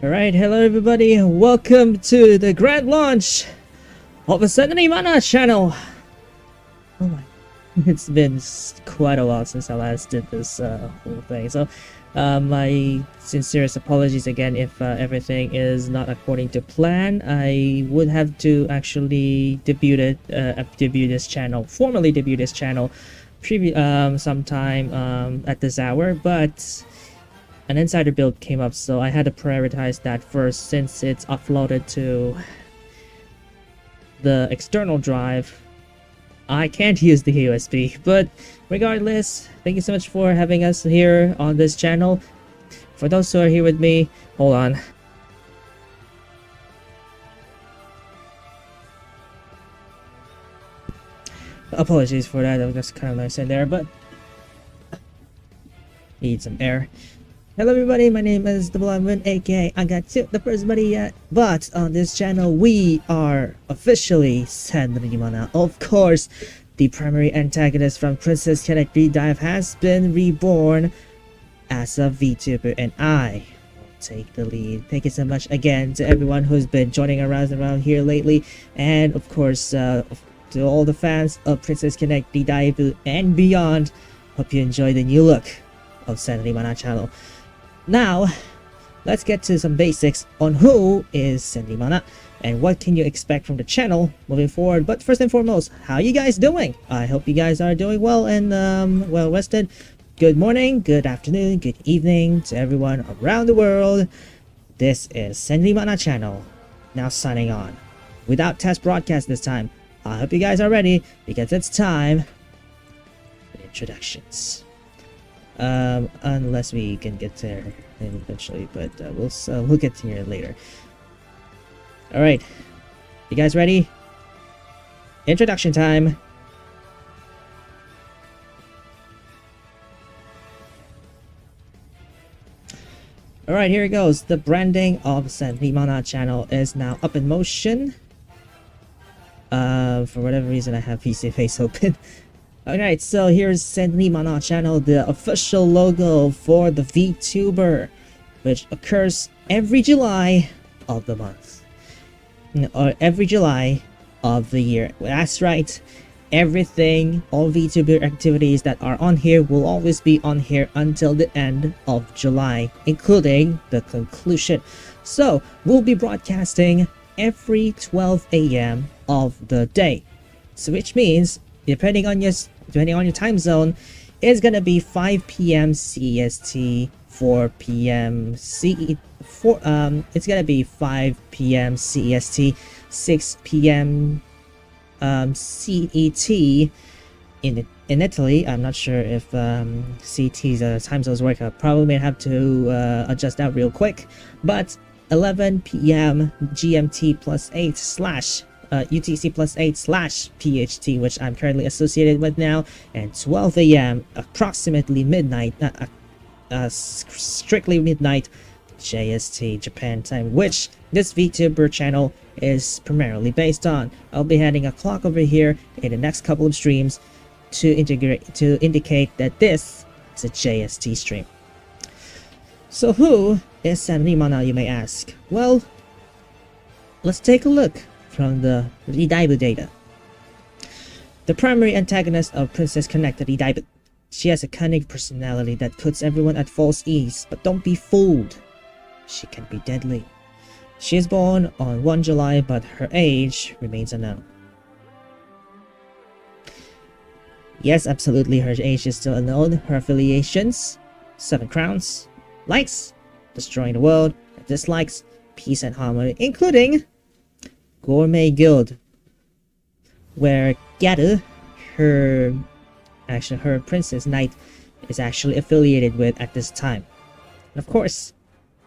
Alright, hello everybody, welcome to the grand launch of the千里真那channel. Oh my, it's been quite a while since I last did this whole thing, so my sincerest apologies again if everything is not according to plan. I would have to actually formally debut this channel sometime at this hour, but an insider build came up, so I had to prioritize that first since it's uploaded to the external drive. I can't use the USB, but regardless, thank you so much for having us here on this channel. For those who are here with me, hold on. Apologies for that, that was just kind of nice in there, but need some air. Hello everybody, my name is the Blonde Moon, aka I got you the first buddy yet. But on this channel we are officially千里真那. Of course, the primary antagonist from Princess Connect Dive has been reborn as a VTuber, and I will take the lead. Thank you so much again to everyone who's been joining around here lately, and of course to all the fans of Princess Connect Dive and beyond. Hope you enjoy the new look of千里真那channel. Now, let's get to some basics on who is千里真那and what can you expect from the channel moving forward. But first and foremost, how you guys doing? I hope you guys are doing well and well rested. Good morning, good afternoon, good evening to everyone around the world. This is千里真那channel, now signing on. Without test broadcast this time, I hope you guys are ready because it's time for introductions. Unless we can get there eventually, but we'll get to here later. All right, you guys ready? Introduction time. All right, here it goes. The branding of千里真那channel is now up in motion. For whatever reason, I have PC face open. Alright, so here's千里真那channel, the official logo for the VTuber, which occurs every July of the month. Or every July of the year. That's right. Everything, all VTuber activities that are on here will always be on here until the end of July, including the conclusion. So, we'll be broadcasting every 12 AM of the day. So which means, depending on your time zone, it's gonna be 5 p.m. CEST, 4 p.m. it's gonna be 5 p.m. CEST, 6 p.m. CET in Italy. I'm not sure if CET's time zones work. I probably may have to adjust that real quick, but 11 p.m. GMT plus 8 / UTC plus 8 / PHT, which I'm currently associated with now, and 12 AM approximately midnight, strictly midnight JST Japan time, which this VTuber channel is primarily based on. I'll be adding a clock over here in the next couple of streams to indicate that this is a JST stream. So who is千里真那, you may ask? Well, let's take a look from the Dive data. The primary antagonist of Princess Connect Dive. She has a cunning personality that puts everyone at false ease, but don't be fooled. She can be deadly. She is born on 1 July, but her age remains unknown. Yes, absolutely, her age is still unknown. Her affiliations: 7 crowns, likes, destroying the world, and dislikes, peace and harmony, including Gourmet Guild, where Garu, her princess knight, is actually affiliated with at this time. And of course,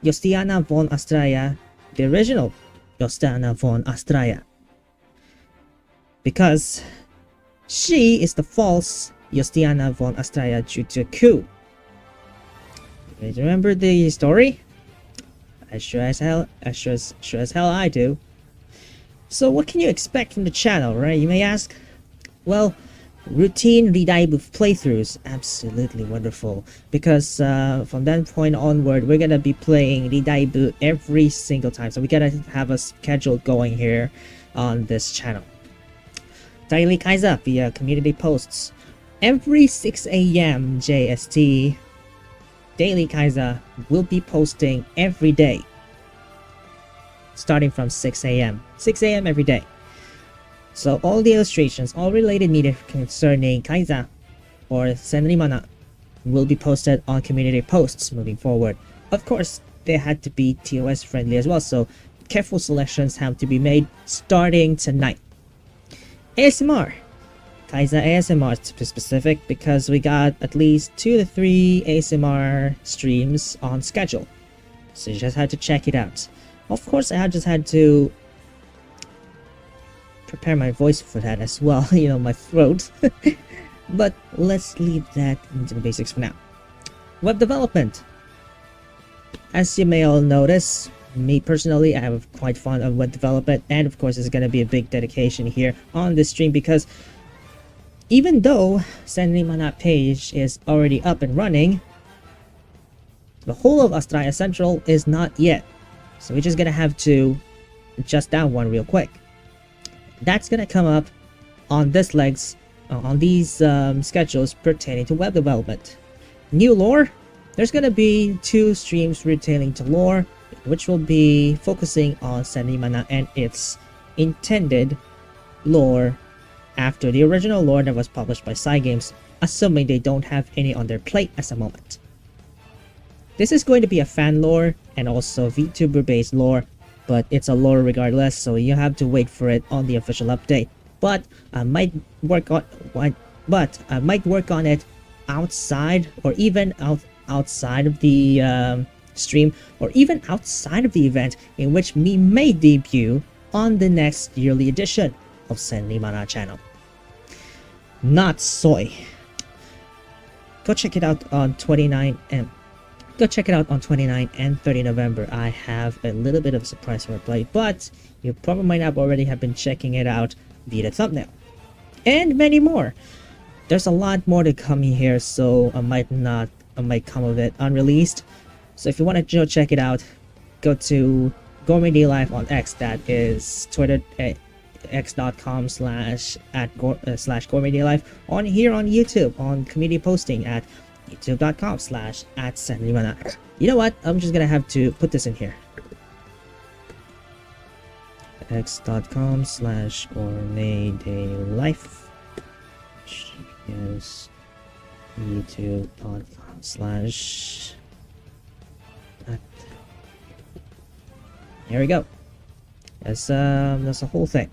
Justiana von Astraea, the original Justiana von Astraea, because she is the false Justiana von Astraea due to a coup. You guys remember the story? As sure as hell I do. So what can you expect from the channel, right? You may ask. Well, routine redaibu playthroughs, absolutely wonderful, because from that point onward we're gonna be playing redaibu every single time, so we gotta have a schedule going here on this channel. Daily Kaiza via community posts every 6 a.m. JST. Daily Kaiza will be posting every day starting from 6 a.m. every day. So all the illustrations, all related media concerning Kaiza or Senrimana will be posted on community posts moving forward. Of course, they had to be TOS friendly as well, so careful selections have to be made starting tonight. ASMR. Kaiza ASMR to be specific, because we got at least 2 to 3 ASMR streams on schedule. So you just had to check it out. Of course, I just had to prepare my voice for that as well, you know, my throat. But let's leave that into the basics for now. Web development. As you may all notice, me personally, I am quite fond of web development, and of course, it's going to be a big dedication here on this stream, because even though Senrimana page is already up and running, the whole of Astraya Central is not yet. So we're just going to have to adjust that one real quick. That's gonna come up on this legs, on these schedules pertaining to web development. New lore, there's gonna be 2 streams pertaining to lore, which will be focusing on Senrimana and its intended lore after the original lore that was published by Cygames, assuming they don't have any on their plate at the moment. This is going to be a fan lore and also VTuber based lore, but it's a lore regardless, so you have to wait for it on the official update. But I might work on it outside, or even outside of the stream, or even outside of the event, in which we may debut on the next yearly edition of Senrimana channel. Not soy. Go check it out on 29 and 30 November. I have a little bit of a surprise for play, but you probably might have already have been checking it out via the thumbnail. And many more. There's a lot more to come here, so I might come of it unreleased. So if you want to go check it out, go to Gourmet Day Life on X. That is Twitter x.com/Gourmet Day Life. On here on YouTube, on community posting at youtube.com/@Senrimana. You know what? I'm just gonna have to put this in here. x.com/gourmetdaylife. Yes. youtube.com/ Here we go. That's the whole thing.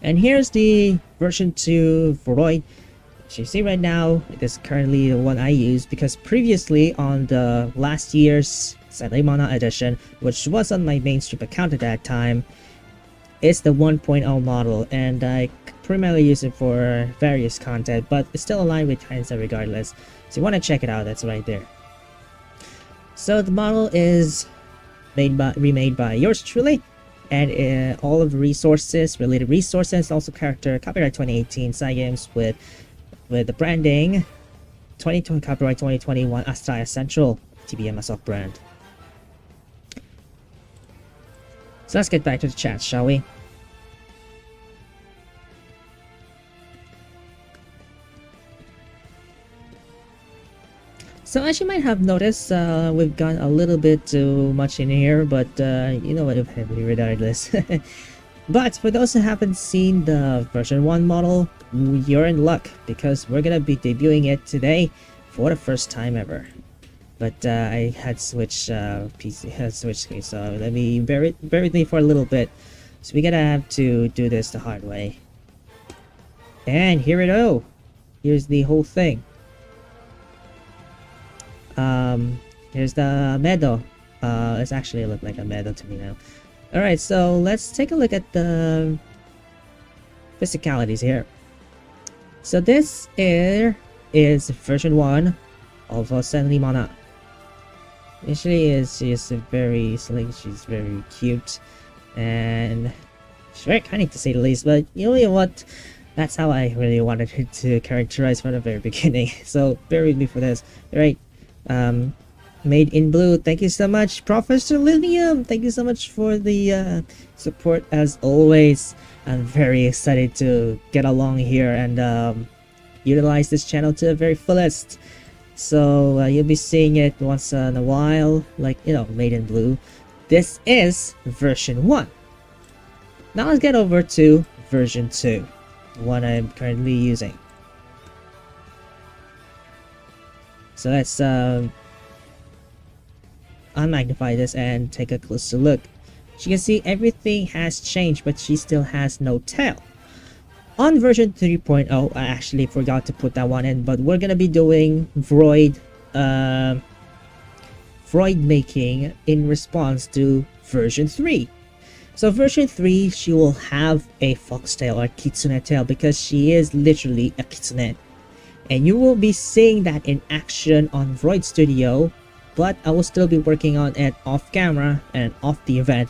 And here's the version 2 Void. As you see right now, it is currently the one I use, because previously on the last year's Senrimana edition, which was on my mainstream account at that time, it's the 1.0 model, and I primarily use it for various content, but it's still aligned with Kaiza regardless. So you want to check it out, that's right there. So the model is remade by yours truly, and all of the related resources, also character, copyright 2018 Cygames with the branding 2020, copyright 2021 Astraya Central TBM soft brand. So let's get back to the chat, shall we? So as you might have noticed, we've gone a little bit too much in here, but you know what, regardless. But for those who haven't seen the version 1 model, you're in luck, because we're gonna be debuting it today for the first time ever. But I had switched screen, so let me bear with me for a little bit. So we gotta have to do this the hard way. And here we go. Here's the whole thing. Here's the meadow. It's actually look like a meadow to me now. Alright, so let's take a look at the physicalities here. So this here is version 1 of Senrimana. She's very slick, she's very cute, and she's very cunning to say the least, but you know what? That's how I really wanted it to characterize from the very beginning. So bear with me for this. Alright. Made in blue. Thank you so much, Professor Lilium. Thank you so much for the support as always. I'm very excited to get along here and utilize this channel to the very fullest. So you'll be seeing it once in a while, like, you know, made in blue. This is version 1. Now let's get over to version 2, the one I'm currently using. So let's unmagnify this and take a closer look. As you can see, everything has changed, but she still has no tail. On version 3.0, I actually forgot to put that one in, but we're gonna be doing Vroid making in response to version 3. So version 3, she will have a foxtail or kitsune tail because she is literally a kitsune. And you will be seeing that in action on Vroid Studio, but I will still be working on it off camera and off the event.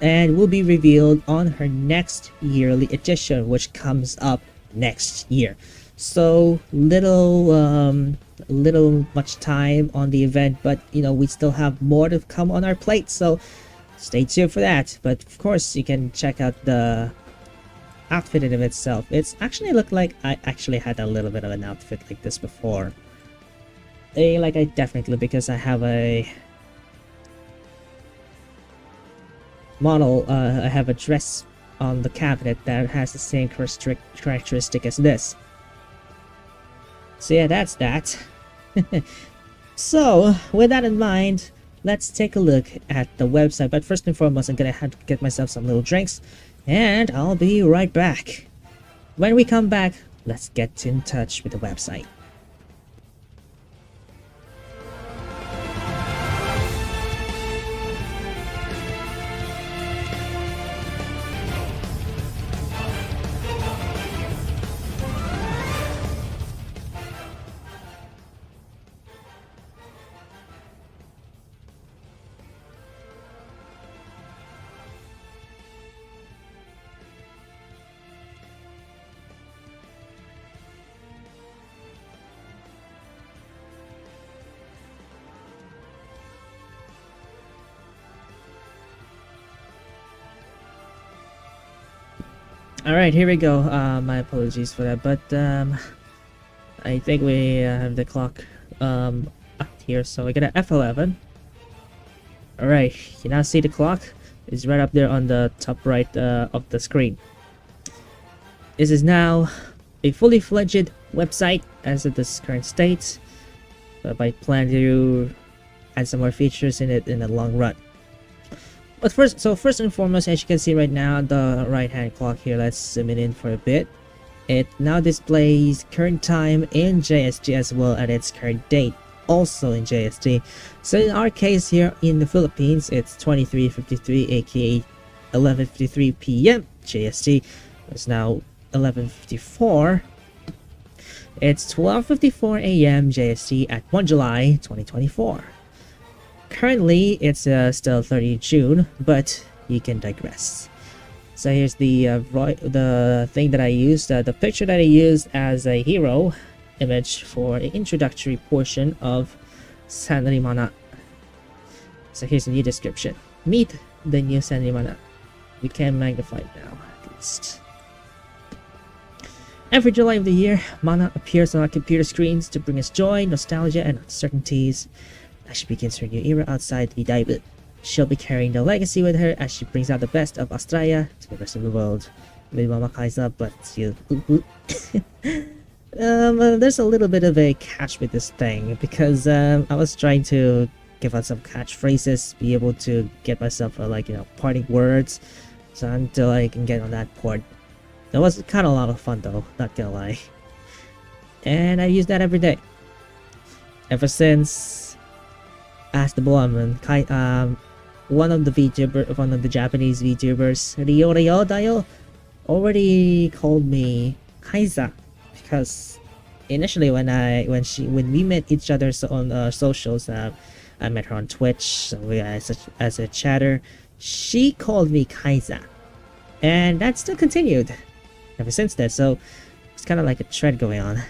And will be revealed on her next yearly edition, which comes up next year. So little much time on the event, but you know, we still have more to come on our plate, so stay tuned for that. But of course, you can check out the outfit in itself. It's actually looked like I actually had a little bit of an outfit like this before. I definitely, because I have a model, I have a dress on the cabinet that has the same characteristic as this. So yeah, that's that. So with that in mind, let's take a look at the website. But first and foremost, I'm gonna have to get myself some little drinks, and I'll be right back. When we come back, let's get in touch with the website. Alright, here we go. My apologies for that, but I think we have the clock up here, so we got an F11. Alright, you now see the clock is right up there on the top right of the screen. This is now a fully fledged website as of this current state, but I plan to add some more features in it in the long run. But first and foremost, as you can see right now, the right hand clock here, let's zoom it in for a bit. It now displays current time in JST as well as its current date, also in JST. So in our case here in the Philippines, it's 23:53, aka 11:53 p.m. JST. It's now 11:54. It's 12:54 a.m. JST at 1 July 2024. Currently, it's still 30 June, but you can digress. So here's the thing that I used, the picture that I used as a hero image for the introductory portion of千里真那. So here's the new description. Meet the new千里真那. We can magnify it now, at least. Every July of the year, Mana appears on our computer screens to bring us joy, nostalgia, and uncertainties as she begins her new era outside the debut. She'll be carrying the legacy with her as she brings out the best of Australia to the rest of the world. Maybe Mama Kaiser, but you. There's a little bit of a catch with this thing because I was trying to give out some catchphrases, be able to get myself parting words, so until I can get on that port. That was kind of a lot of fun though, not gonna lie. And I use that every day. Ever since Ask the Woman, one of the Japanese VTubers, Ryo Dayo, already called me Kaisa because initially when we met each other on socials, I met her on Twitch, so we as a chatter, she called me Kaisa, and that still continued. ever since then. So it's kind of like a trend going on.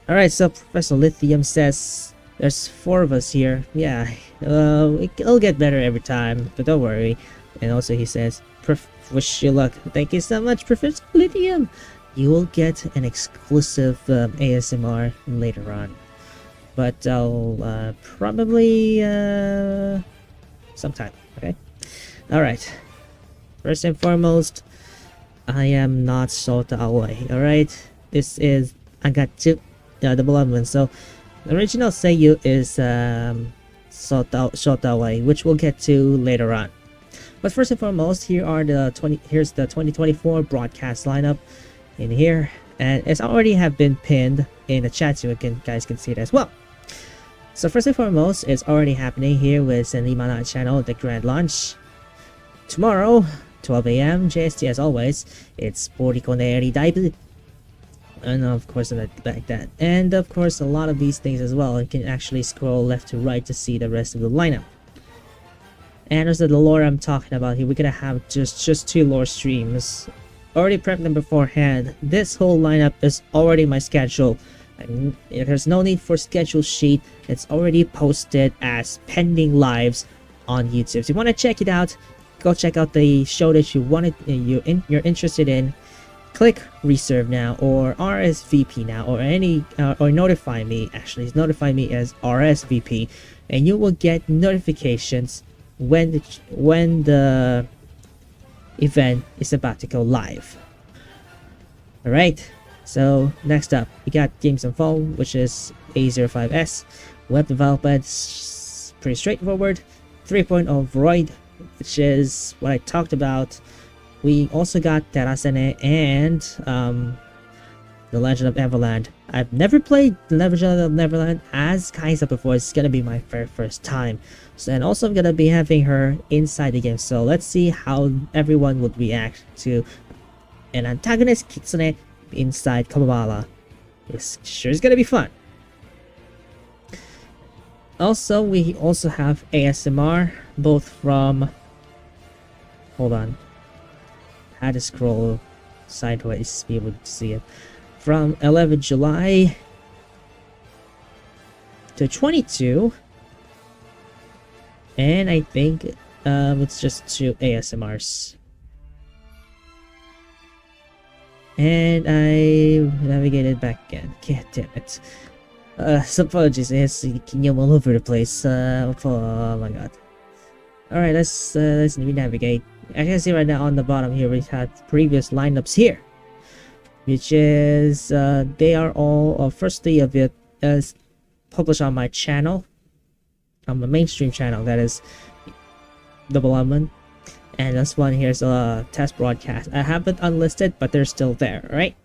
Alright, so Professor Lithium says there's 4 of us here. Yeah, it'll get better every time, but don't worry. And also he says, wish you luck. Thank you so much, Professor Lithium. You will get an exclusive ASMR later on. But I'll probably sometime, okay? Alright. First and foremost, I am not Shota Aoi, alright? This is Agatsu, the beloved one. So the original Seiyu is Shota Aoi, which we'll get to later on. But first and foremost, here's the 2024 broadcast lineup in here, and it's already have been pinned in the chat, so you guys can see it as well. So first and foremost, it's already happening here with千里真那channel, the grand launch. Tomorrow, 12 AM JST as always, it's Borikoneeri Daibu. And of course like that. And of course a lot of these things as well. You can actually scroll left to right to see the rest of the lineup. And as the lore I'm talking about here, we're gonna have just 2 lore streams. Already prepped them beforehand. This whole lineup is already my schedule. And there's no need for schedule sheet. It's already posted as pending lives on YouTube. So if you want to check it out, go check out the show that you're interested in. Click reserve now or RSVP now or or notify me. Actually, notify me as RSVP, and you will get notifications when the event is about to go live. All right. So next up, we got Games on Phone, which is A05S. Web development, pretty straightforward. 3.0 Void, which is what I talked about. We also got Terasene and The Legend of Everland. I've never played The Legend of Everland as Kaisa before. It's gonna be my very first time. So, and also I'm gonna be having her inside the game. So let's see how everyone would react to an antagonist Kitsune inside Kamabala. It's sure is gonna be fun. Also, we also have ASMR, both from, hold on, I had to scroll sideways to be able to see it, from 11 July to 22, and I think it's just 2 ASMRs. And I navigated back again. God damn it. Some apologies, it's all over the place. Oh my god. Alright, let's navigate. As you can see right now on the bottom here, we had previous lineups here, which is they are all firstly of it as published on my channel, on my mainstream channel, that is Double Lemon. And this one here's a test broadcast. I have it unlisted, but they're still there, right?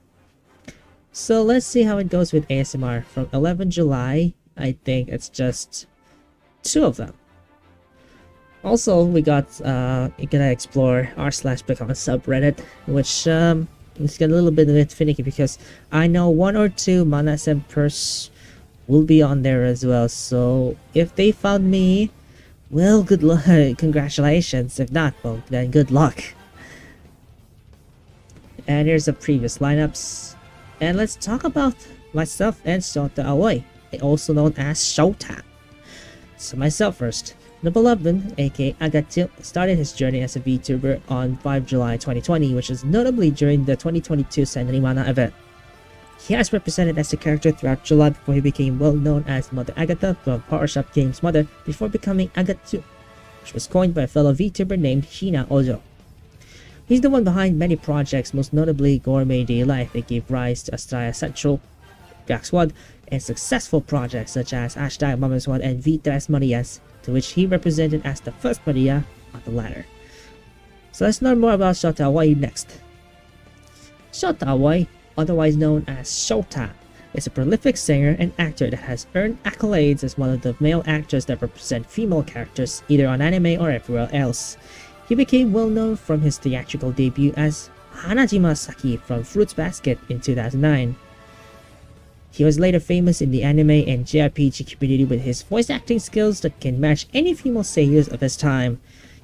So let's see how it goes with ASMR. From 11 July, I think it's just 2 of them. Also, we got, you're gonna explore r/Pick on subreddit, which it's got a little bit finicky because I know 1 or 2 Mana Sempers will be on there as well. So if they found me, well, good luck. Congratulations. If not, well, then good luck. And here's the previous lineups. And let's talk about myself and Shota Aoi, also known as Shota. So myself first. The beloved, aka Agatsu, started his journey as a VTuber on 5 July 2020, which is notably during the 2022 Senri Mana event. He has represented as a character throughout July before he became well known as Mother Agatha from Power Shop Games' mother, before becoming Agatsu, which was coined by a fellow VTuber named Hina Ojo. He's the one behind many projects, most notably Gourmet Day Life that gave rise to Astraya Central, Black Squad, and successful projects such as #Mama and V3 Marias, to which he represented as the first Maria on the latter. So let's learn more about Shota Aoi next. Shota Aoi, otherwise known as Shota, is a prolific singer and actor that has earned accolades as one of the male actors that represent female characters either on anime or everywhere else. He became well known from his theatrical debut as Hanajima Saki from Fruits Basket in 2009. He was later famous in the anime and JRPG community with his voice acting skills that can match any female seiyus of his time.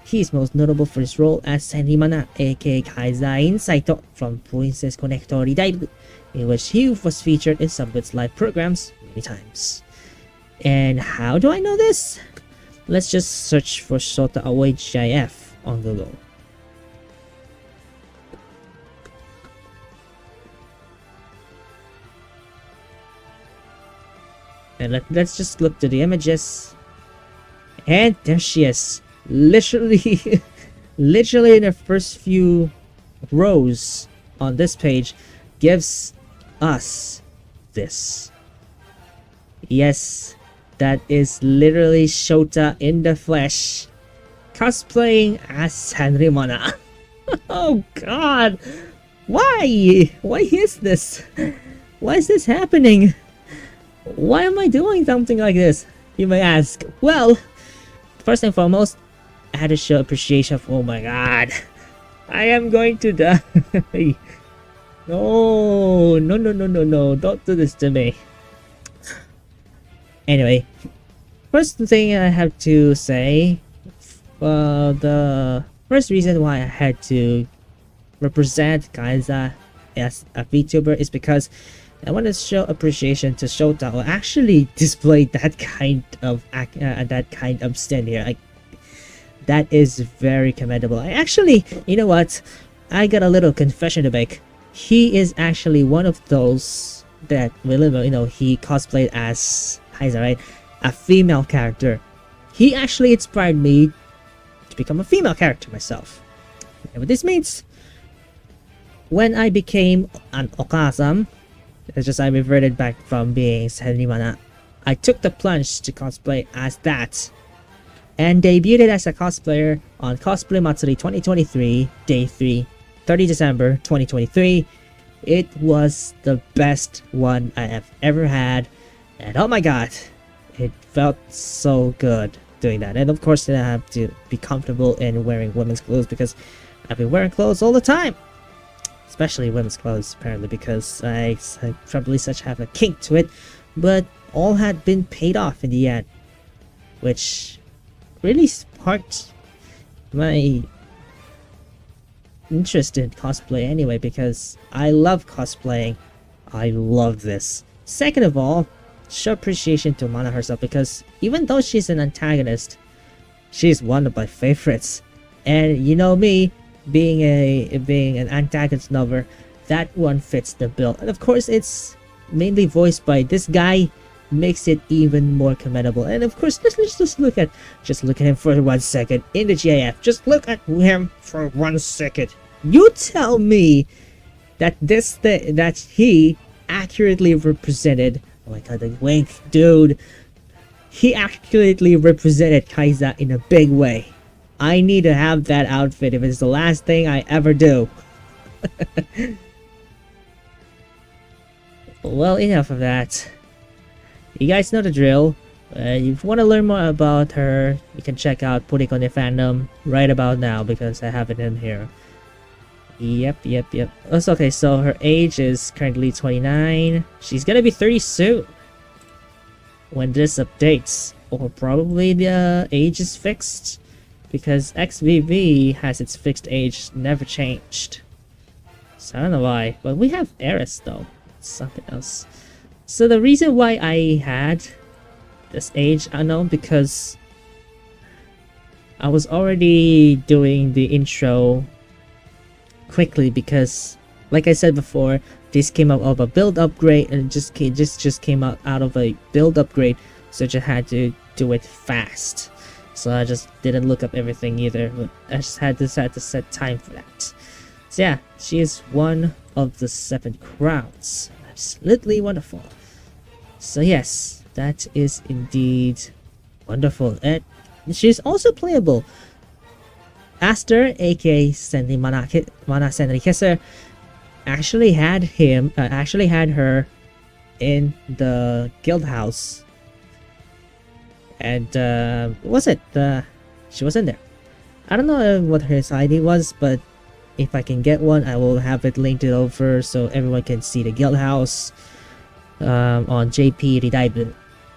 He is most notable for his role as千里真那aka Kaizai in Saito from Princess Connector Revival, in which he was featured in some of its live programs many times. And how do I know this? Let's just search for Shota Aoi GIF on Google. And let's just look to the images. And there she is. Literally, literally in the first few rows on this page gives us this. Yes, that is literally Shota in the flesh, cosplaying as千里真那. Oh god! Why? Why is this? Why is this happening? Why am I doing something like this? You may ask. Well, first and foremost, I had to show appreciation for, oh my god, I am going to die. No, no, no, no, no, no, don't do this to me. Anyway, first thing I have to say, the first reason why I had to represent Kaisa as a VTuber is because I want to show appreciation to Shota, who actually displayed that kind of stand here. That is very commendable. I actually, you know what? I got a little confession to make. He is actually one of those that, you know, he cosplayed as Kaisa, right? A female character. He actually inspired me to become a female character myself. And what this means, when I became an Okasam, it's just I reverted back from being千里真那, I took the plunge to cosplay as that, and debuted as a cosplayer on Cosplay Matsuri 2023, Day 3, 30 December 2023. It was the best one I have ever had, and oh my god, it felt so good doing that. And of course, I have to be comfortable in wearing women's clothes because I've been wearing clothes all the time. Especially women's clothes, apparently, because I probably such have a kink to it, but all had been paid off in the end, which really sparked my interest in cosplay anyway, because I love cosplaying. I love this. Second of all, show appreciation to Mana herself, because even though she's an antagonist, she's one of my favorites. And you know me, being an antagonist lover, that one fits the bill. And of course, it's mainly voiced by this guy, makes it even more commendable. And of course, just look at him for 1 second in the GIF. Just look at him for 1 second. You tell me that that he accurately represented. Oh my god, the wink, dude. He accurately represented Kaisa in a big way. I need to have that outfit if it's the last thing I ever do. Well, enough of that. You guys know the drill. If you want to learn more about her, you can check out Putting on the Fandom right about now, because I have it in here. Yep. Also, okay, so her age is currently 29. She's gonna be 30 soon when this updates. Or probably the age is fixed, because XVV has its fixed age never changed. So I don't know why, but we have Eris though. It's something else. So the reason why I had this age unknown, because I was already doing the intro quickly, because like I said before, this came out of a build upgrade, and it just came out of a build upgrade, so I just had to do it fast. So I just didn't look up everything either, but I just had to set time for that. So yeah, she is one of the 7 crowns. Absolutely wonderful. So yes, that is indeed wonderful. And she's also playable. Aster, aka千里真那Kisser, actually had her in the guild house. And she was in there. I don't know what her ID was, but if I can get one, I will have it linked over so everyone can see the guild house on JP Revival,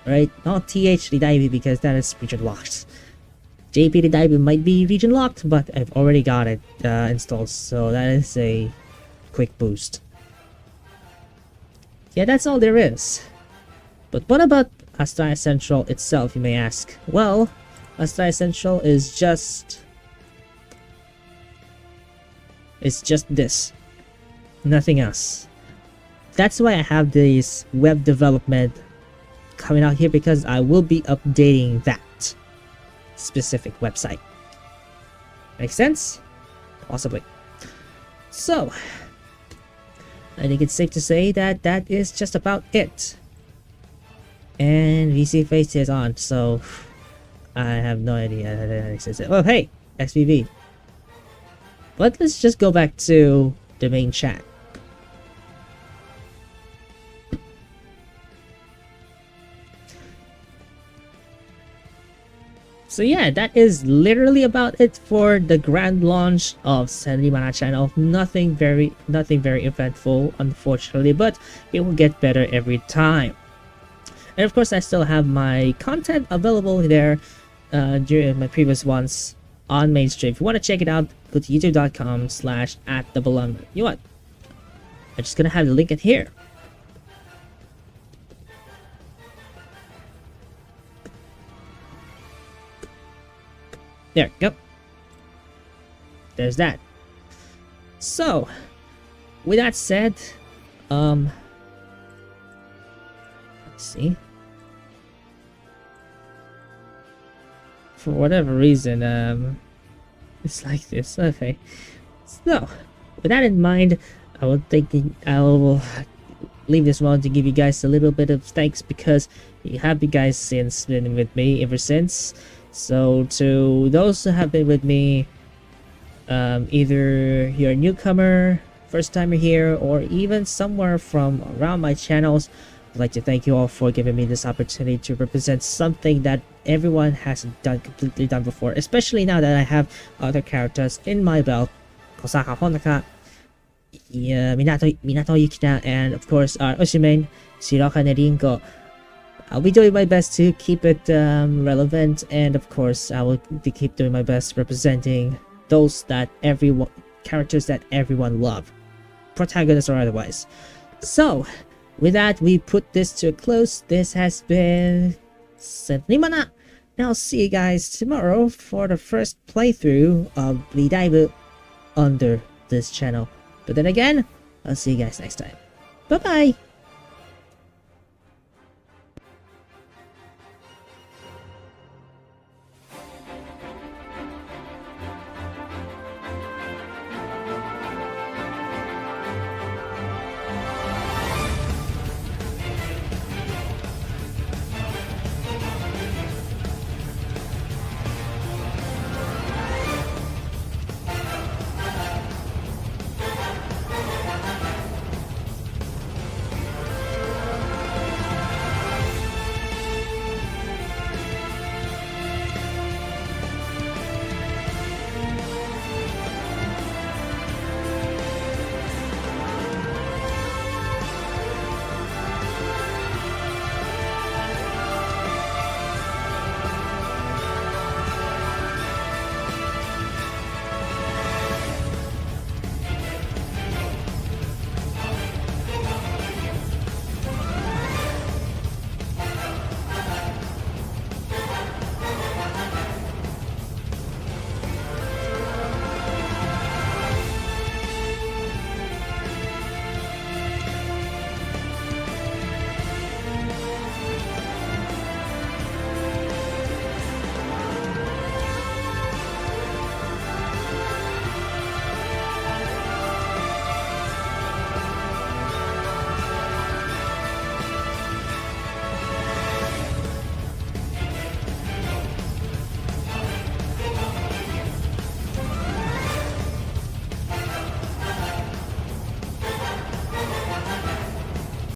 right? Not TH Revival, because that is region locked. JP the Dive might be region locked, but I've already got it installed, so that is a quick boost. Yeah, that's all there is. But what about Astaya Central itself, you may ask? Well, Astaya Central is just... it's just this. Nothing else. That's why I have this web development coming out here, because I will be updating that specific website. Make sense? Possibly. So, I think it's safe to say that that is just about it. And VC Face is on, so I have no idea how that exists. Oh, hey, SVV. But let's just go back to the main chat. So yeah, that is literally about it for the grand launch of千里真那channel. Nothing very eventful, unfortunately, but it will get better every time. And of course, I still have my content available there during my previous ones on mainstream. If you want to check it out, go to youtube.com/@theballoon. You know what? I'm just gonna have the link in here. There you go. There's that. So, with that said, let's see. For whatever reason, it's like this. Okay. So, with that in mind, I will leave this one to give you guys a little bit of thanks, because you have you guys since been with me ever since. So to those who have been with me, either you're a newcomer, first timer here, or even somewhere from around my channels, I'd like to thank you all for giving me this opportunity to represent something that everyone has completely done before, especially now that I have other characters in my belt. Kosaka Honaka, Minato Yukina, and of course our Oshimen, Shiroka Nerinko. I'll be doing my best to keep it relevant, and of course I will keep doing my best representing those characters that everyone loves, protagonists or otherwise. So with that, we put this to a close. This has been千里真那. And I'll see you guys tomorrow for the first playthrough of VTuber under this channel. But then again, I'll see you guys next time. Bye bye.